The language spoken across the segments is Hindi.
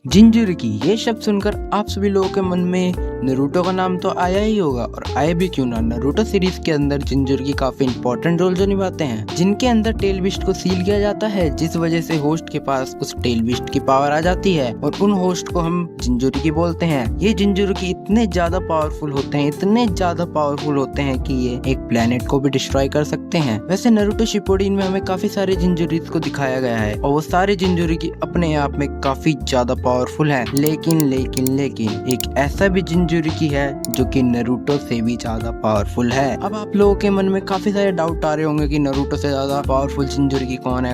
जिंजुरकी ये शब्द सुनकर आप सभी लोगों के मन में नारुतो का नाम तो आया ही होगा, और आए भी क्यों ना। नारुतो सीरीज के अंदर जिंजुरकी काफी इंपॉर्टेंट रोल जो निभाते हैं, जिनके अंदर टेल बिस्ट को सील किया जाता है, जिस वजह से होस्ट के पास उस टेल बिस्ट की पावर आ जाती है और उन होस्ट को हम जिंजुरकी बोलते हैं। ये जिंजुरकी इतने ज्यादा पावरफुल होते हैं, इतने ज्यादा पावरफुल होते हैं कि ये एक प्लेनेट को भी डिस्ट्रॉय कर सकते हैं। वैसे नारुतो शिपुडिन में हमें काफी सारे जिंजुरीज को दिखाया गया है और वो सारे जिंजुरकी अपने आप में काफी ज्यादा पावरफुल है, लेकिन एक ऐसा भी जिंजुरकी है जो कि नारुतो से भी ज्यादा पावरफुल है। अब आप लोगों के मन में काफी सारे डाउट आ रहे होंगे कि नारुतो से ज्यादा पावरफुल जिंजुरकी कौन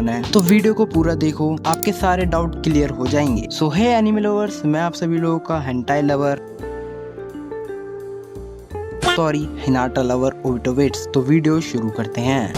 है। तो वीडियो को पूरा देखो, आपके सारे डाउट क्लियर हो जाएंगे। सो हे एनिमे लवर्स, मैं आप सभी लोगों का hentai lover Hinata lover Obito waits. तो वीडियो शुरू करते हैं।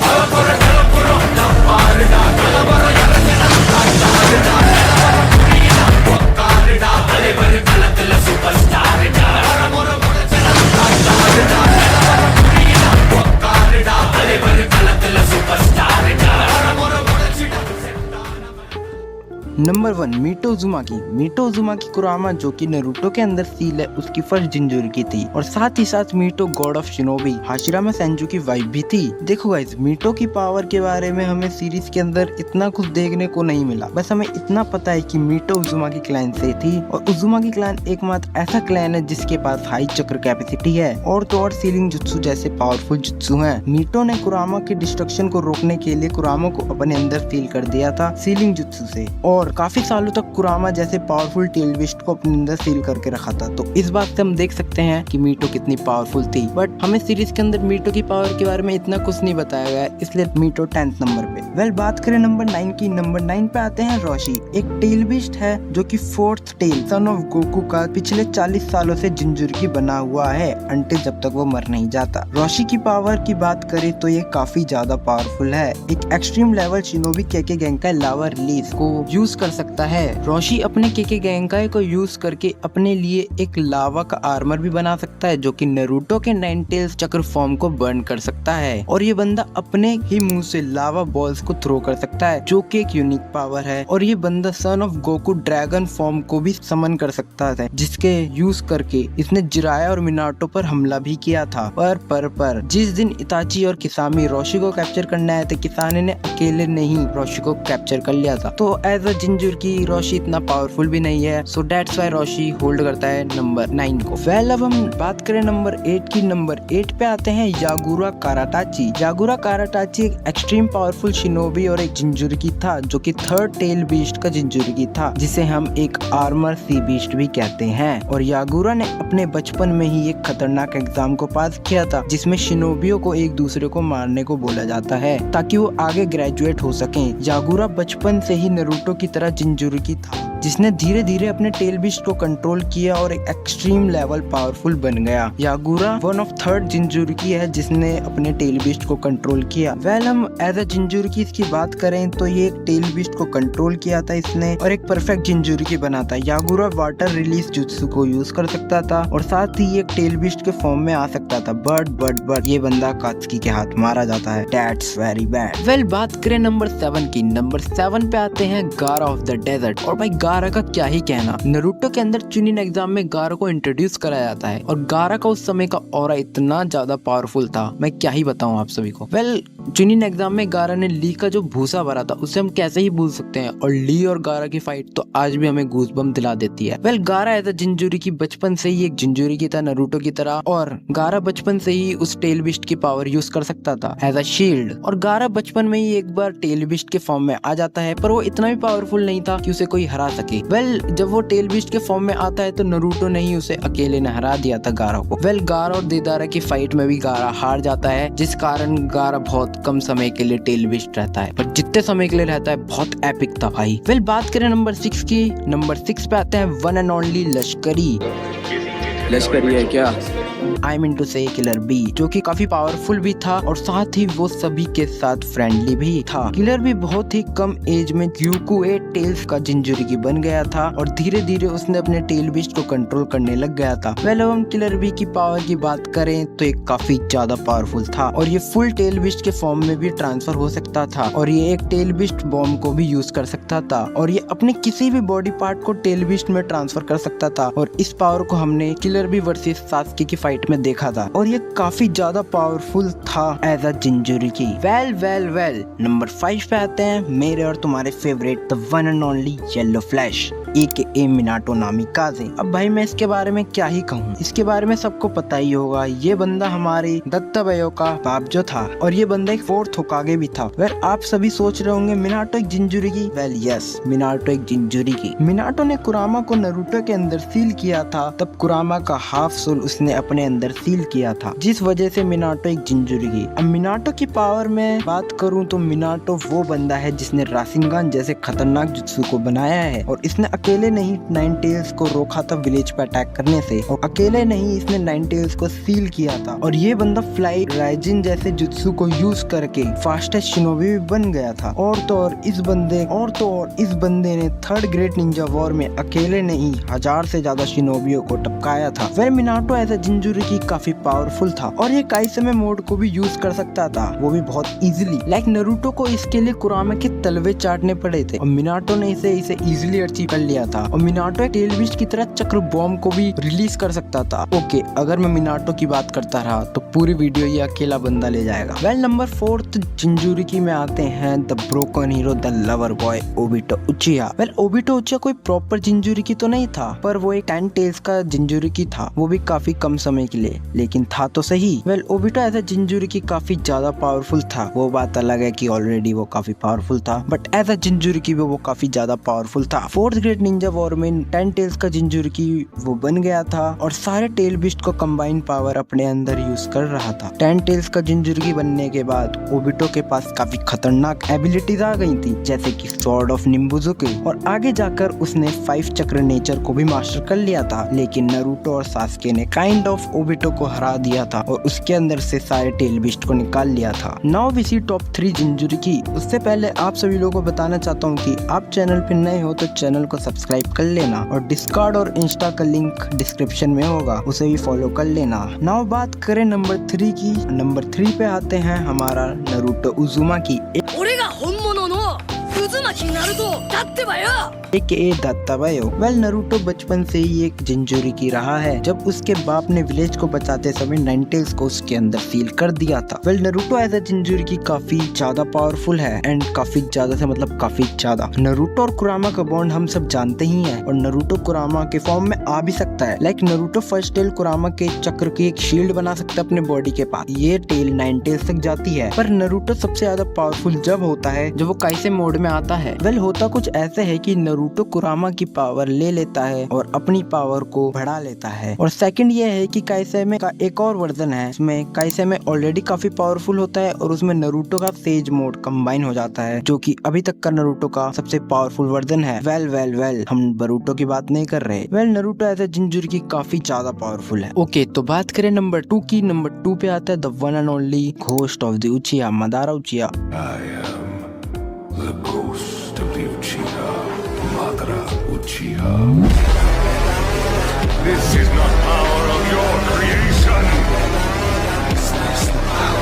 नंबर 1, मीटो उज़ुमाकी कुरामा, जो कि नारुतो के अंदर सील है, उसकी फर्स्ट जिंजुरकी थी और साथ ही साथ Mito god of shinobi Hashirama Senju की वाइफ भी थी। देखो गाइस, मीटो की पावर के बारे में हमें सीरीज के अंदर इतना कुछ देखने को नहीं मिला, बस हमें इतना पता है कि मीटो उज़ुमाकी क्लैन से थी और उज़ुमाकी क्लैन एकमात्र ऐसा क्लैन है जिसके पास हाई चक्र कैपेसिटी है और तो और सीलिंग जुत्सु जैसे पावरफुल जुत्सु हैं। मीटो ने कुरामा के डिस्ट्रक्शन को रोकने के लिए कुरामा को अपने अंदर सील कर दिया था सीलिंग जुत्सु से, और काफी सालों तक कुरामा जैसे पावरफुल टेल बिस्ट को अपने अंदर सील करके रखा था। तो इस बात से हम देख सकते हैं कि मीटो कितनी पावरफुल थी, बट हमें सीरीज के अंदर मीटो की पावर के बारे में इतना कुछ नहीं बताया गया, इसलिए मीटो 10th नंबर पे। वेल, बात करें नंबर 9 की। नंबर 9 पे आते हैं रोशी, एक टेल बिस्ट है जो कि 4th tell son of Goku का पिछले 40 सालों से जिंजुरकी बना हुआ है, अंटिल जब तक वो मर नहीं जाता। रोशी की पावर की बात करें तो ये काफी ज्यादा पावरफुल है। एक एक्सट्रीम लेवल शिनोबी केके गेंकाई लावा रिलीज को यूज कर सकता है। रोशी अपने केके गेंकाई को यूज करके अपने लिए एक लावा का आर्मर भी बना सकता है, जो कि नारुतो के 9 टेल्स चक्र फॉर्म को बर्न कर सकता है, और ये बंदा अपने ही मुंह से लावा बॉल्स को थ्रो कर सकता है, जो कि एक यूनिक पावर है। और ये बंदा son of Goku dragon form को भी समन कर सकता है, जिसके यूज करके इसने जिराया और मिनाटो पर हमला भी किया था। पर जिस दिन इताची और किसामी रोशी को कैप्चर करने आए थे, किसानी ने अकेले नहीं रोशी को कैप्चर कर लिया था। तो एज अ जिंजुरकी रोशी इतना पावरफुल भी नहीं है, so that's why Roshi hold करता है नंबर 9 को। वेल, अब हम बात करें नंबर 8 की। नंबर 8 पे आते हैं यागुरा काराटाची एक एक्सट्रीम पावरफुल शिनोबी और एक जिंजुरकी था, जो कि 3rd टेल बीस्ट का जिंजुरकी था, जिसे हम एक आर्मर सी बीस्ट भी कहते हैं। और यागुरा ने अपने बचपन में ही एक खतरनाक एग्जाम को पास किया था, जिसमें शिनोबियों को एक दूसरे को मारने को बोला जाता है ताकि वो आगे ग्रेजुएट हो सकें। यागुरा बचपन से ही नारुतो की तरह जिंजुरकी था, जिसने धीरे धीरे अपने टेल बिस्ट को कंट्रोल किया और एक एक्सट्रीम लेवल पावरफुल बन गया। यागुरा 1 ऑफ 3rd जिंजुरकी है जिसने अपने टेल बिस्ट को कंट्रोल किया। वेल, हम एज अ जिंजुरकी की बात करें तो ये एक टेल बिस्ट को कंट्रोल किया था इसने और एक परफेक्ट जिंजुरकी बना था। यागुरा वाटर रिलीज जुत्सु को यूज कर सकता था और साथ ही एक टेल बिस्ट के फॉर्म में आ सकता था, बट ये बंदा कात्सुकी के हाथ मारा जाता है। That's very bad. वेल, बात करें नंबर 7 की। नंबर 7 पे आते हैं गारा ऑफ द डेजर्ट। और भाई, गारा का क्या ही कहना। नारुतो के अंदर चुनिन एग्जाम में गारा को इंट्रोड्यूस कराया जाता है और गारा का उस समय का ऑरा इतना ज्यादा पावरफुल था, मैं क्या ही बताऊं आप सभी को। वेल, चुनिन एग्जाम में गारा ने ली का जो भूसा भरा था उसे हम कैसे ही भूल सकते हैं, और ली और गारा की फाइट तो आज भी हमें गूज़बम्प दिला देती है। वेल, गारा एज अ जिंजुरकी बचपन से ही एक जिंजुरकी था नारुतो की तरह, और गारा बचपन से ही उस टेल बिस्ट की पावर यूज कर सकता था एज अ शील्ड। और गारा बचपन में ही एक बार टेल बिस्ट के फॉर्म में आ जाता है, पर वो इतना भी पावरफुल नहीं था कि उसे कोई हरा सके। वेल, जब वो टेल बिस्ट के फॉर्म में आता है तो नारुतो ने ही उसे अकेले ने हरा दिया था गारा को। वेल, गारा और देदारा की फाइट में भी गारा हार जाता है, जिस कारण गारा बहुत कम समय के लिए टेल बिस्ट रहता है, पर जितने समय के लिए रहता है बहुत एपिक था भाई। वेल, बात करें नंबर 6 की। नंबर 6 पे आते हैं वन एंड ओनली लश्करी। लश्करी है क्या? आई मीन टू से किलर बी, जो कि काफी पावरफुल भी था और साथ ही वो सभी के साथ फ्रेंडली भी था। किलर बी बहुत ही कम एज में यूकू 8 टेल्स का जिंजुरिकी बन गया था और धीरे धीरे उसने अपने टेल बिस्ट को कंट्रोल करने लग गया था। वेल अब हम किलर बी की पावर की बात करें तो ये काफी ज्यादा पावरफुल था और ये फुल टेल बिस्ट के फॉर्म में भी ट्रांसफर हो सकता था और ये एक टेल बिस्ट बॉम्ब को भी यूज कर सकता था और ये अपने किसी भी बॉडी पार्ट को टेल बिस्ट में ट्रांसफर कर सकता था और इस पावर को हमने किलर बी वर्सेस सास्के की फाइट में देखा था और ये काफी ज्यादा पावरफुल था as a jinchuriki. Well number 5 पे आते हैं मेरे और तुम्हारे favourite the one and only yellow flash AKA Minato Namikaze. अब भाई मैं इसके बारे में क्या ही कहूँ, इसके बारे में सबको पता ही होगा। ये बंदा हमारे दत्ताबेयो का बाप जो था और ये बंदा एक 4th होकागे भी था। वेल आप सभी सोच रहे होंगे मिनाटो एक जिंजुरिकी। वेल यस, मिनाटो एक जिंजुरिकी। मिनाटो ने कुरामा को नारुतो के अंदर सील किया था, तब कुरामा का हाफ सोल उसने अपने अंदर सील किया था, जिस वजह से मिनाटो एक जिंजुरिकी। अब मिनाटो की पावर में बात करूँ तो मिनाटो वो बंदा है जिसने राशिंगन जैसे खतरनाक जुत्सु को बनाया है और इसने अकेले नहीं 9 टेल्स को रोका था विलेज पर अटैक करने से और अकेले नहीं इसने 9 टेल्स को सील किया था और ये बंदा फ्लाई राइजिन जैसे जुत्सु को यूज करके फास्टेस्ट शिनोबी भी बन गया था। और तो और इस बंदे ने 3rd ग्रेट निंजा वॉर में अकेले नहीं 1000 से ज्यादा शिनोबियों को टपकाया था। फिर मिनाटो एज अ जिंजुरिकी काफी पावरफुल था और ये काइसेमे मोड को भी यूज कर सकता था, वो भी बहुत इजीली। लाइक नारुतो को इसके लिए कुरामा के तलवे चाटने पड़े थे और मिनाटो ने इसे इजीली अचीव कर लिया था और मिनाटो एक टेल बिस्ट की तरह चक्र बॉम्ब को भी रिलीज कर सकता था। ओके, अगर मैं मिनाटो की बात करता रहा तो पूरी वीडियो ये अकेला बंदा ले जाएगा। वेल नंबर 4th जिंजुरिकी में आते हैं the broken hero the lover boy Obito उचिहा। Well Obito उचिहा कोई प्रॉपर जिंजुरिकी तो नहीं था, पर वो एक 10 टेल्स का जिंजुरिकी था, वो भी काफी कम समय के लिए, लेकिन था तो सही। वेल ओबिटो एज अ जिंजुरिकी काफी ज्यादा पावरफुल था, वो बात अलग है कि ऑलरेडी वो काफी पावरफुल था, बट एज अ जिंजुरिकी वो काफी ज्यादा पावरफुल था। 4th ग्रेट निंजा वॉर में 10 टेल्स का जिंजुरिकी वो बन गया था और सारे टेल बिस्ट को कंबाइन पावर अपने अंदर यूज कर रहा था। 10 टेल्स का जिंजुरिकी बनने के बाद ओबिटो के पास काफी खतरनाक एबिलिटीज आ गई थी, जैसे कि स्वॉर्ड ऑफ निम्बुजुकी और आगे जाकर उसने 5 चक्र नेचर को भी मास्टर कर लिया था। लेकिन नारुतो और सास्के ने काइंड ऑफ ओबिटो को हरा दिया था और उसके अंदर से सारे टेल बिस्ट को निकाल लिया था। Now we see top 3 jinchuriki. उससे पहले आप सभी लोगों को बताना चाहता हूँ कि आप चैनल पे नए हो तो चैनल को सब्सक्राइब कर लेना और डिस्कॉर्ड और इंस्टा का लिंक डिस्क्रिप्शन में होगा, उसे भी फॉलो कर लेना। नाउ बात करें नंबर 3 की। नंबर 3 पे आते हैं हमारा Naruto Uzumaki AKA Dattebayo. Well Naruto बचपन से ही एक जिंजुरिकी रहा है, जब उसके बाप ने विलेज को बचाते समय 9 टेल्स को उसके अंदर सील कर दिया था। वेल नारुतो एज अ जिंजुरिकी काफी ज्यादा पावरफुल है एंड काफी ज्यादा से मतलब काफी ज्यादा। नारुतो और कुरामा का बॉन्ड हम सब जानते ही हैं और नारुतो कुरामा के फॉर्म में आ भी सकता है। लाइक नारुतो फर्स्ट टेल कुरामा के चक्र की एक शील्ड बना सकता है अपने बॉडी के पास, ये टेल 9 टेल्स तक जाती है। पर नारुतो सबसे ज्यादा पावरफुल जब होता है जब वो काइसे मोड में आता है। वेल होता कुछ ऐसे है कि नारुतो कुरामा की पावर ले लेता है और अपनी पावर को बढ़ा लेता है। और सेकंड ये है कि काइसेमे का एक और वर्जन है, इसमें काइसेमे ऑलरेडी काफी पावरफुल होता है और उसमें नारुतो का सेज मोड कंबाइन हो जाता है, जो कि अभी तक का नारुतो का सबसे पावरफुल वर्जन है। वेल हम बरूटो की बात नहीं कर रहे। वेल नारुतो एज अ जिंजुरिकी काफी ज्यादा पावरफुल है। ओके, तो बात करें नंबर 2 की। नंबर 2 पे आता है the one and only ghost of the उचिहा, Madara उचिहा। The ghost of the Uchiha, Madara Uchiha. This is not power of your creation. Is this the power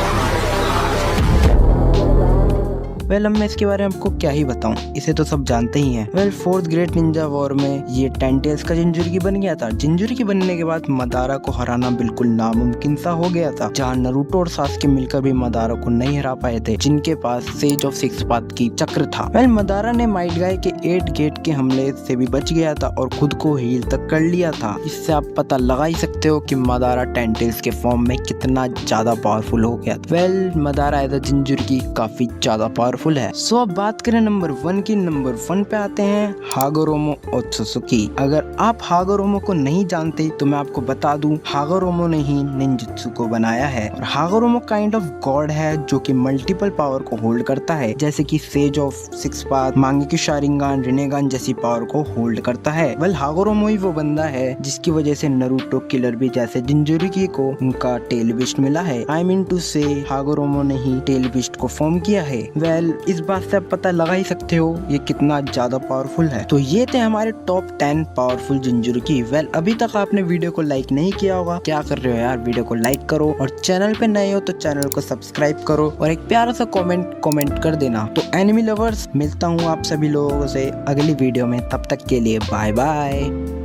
well अब मैं इसके बारे में आपको क्या ही बताऊं, इसे तो सब जानते ही हैं। Well 4th great Ninja war में ये 10 टेल्स का जिंजुरिकी बन गया था। जिंजुरिकी बनने के बाद मदारा को हराना बिल्कुल नामुमकिन सा हो गया था, जहां नारुतो और सास्के मिलकर भी मदारा को नहीं हरा पाए थे, जिनके पास सेज ऑफ 6 पाथ की चक्र था। वेल मदारा ने माइट गाय के 8 गेट के हमले से भी बच गया था और खुद को हील तक कर लिया था। इससे आप पता लगा ही सकते हो कि मदारा 10 टेल्स के फॉर्म में कितना ज्यादा पावरफुल हो गया। वेल मदारा एज अ जिंजुरिकी काफी ज्यादा पावरफुल पावरफुल है। सो अब बात करें नंबर 1 की। नंबर 1 पे आते हैं हागोरोमो ओत्सुकी। अगर आप हागोरोमो को नहीं जानते तो मैं आपको बता दूं, हागोरोमो ने ही निंजुत्सु को बनाया है। और हागोरोमो काइंड ऑफ गॉड है जो कि मल्टीपल पावर को होल्ड करता है, जैसे कि sage of six path, Mangekyo Sharingan, Rinnegan जैसी पावर को होल्ड करता है। वेल हागोरोमो ही वो बंदा है जिसकी वजह से नारुतो, किलर बी जैसे जिंजुरिकी को उनका टेल बिस्ट मिला है। आई मीन टू से हागोरोमो ने ही टेल बिस्ट को फॉर्म किया है। वेल इस बात से आप पता लगा ही सकते हो ये कितना ज्यादा पावरफुल है। तो ये थे हमारे टॉप 10 पावरफुल जिंजुरिकी। वेल अभी तक आपने वीडियो को लाइक नहीं किया होगा, क्या कर रहे हो यार, वीडियो को लाइक करो और चैनल पे नए हो तो चैनल को सब्सक्राइब करो और एक प्यारा सा कमेंट कर देना। तो एनिमी लवर्स, मिलता हूँ आप सभी लोगों से अगली वीडियो में, तब तक के लिए बाय बाय।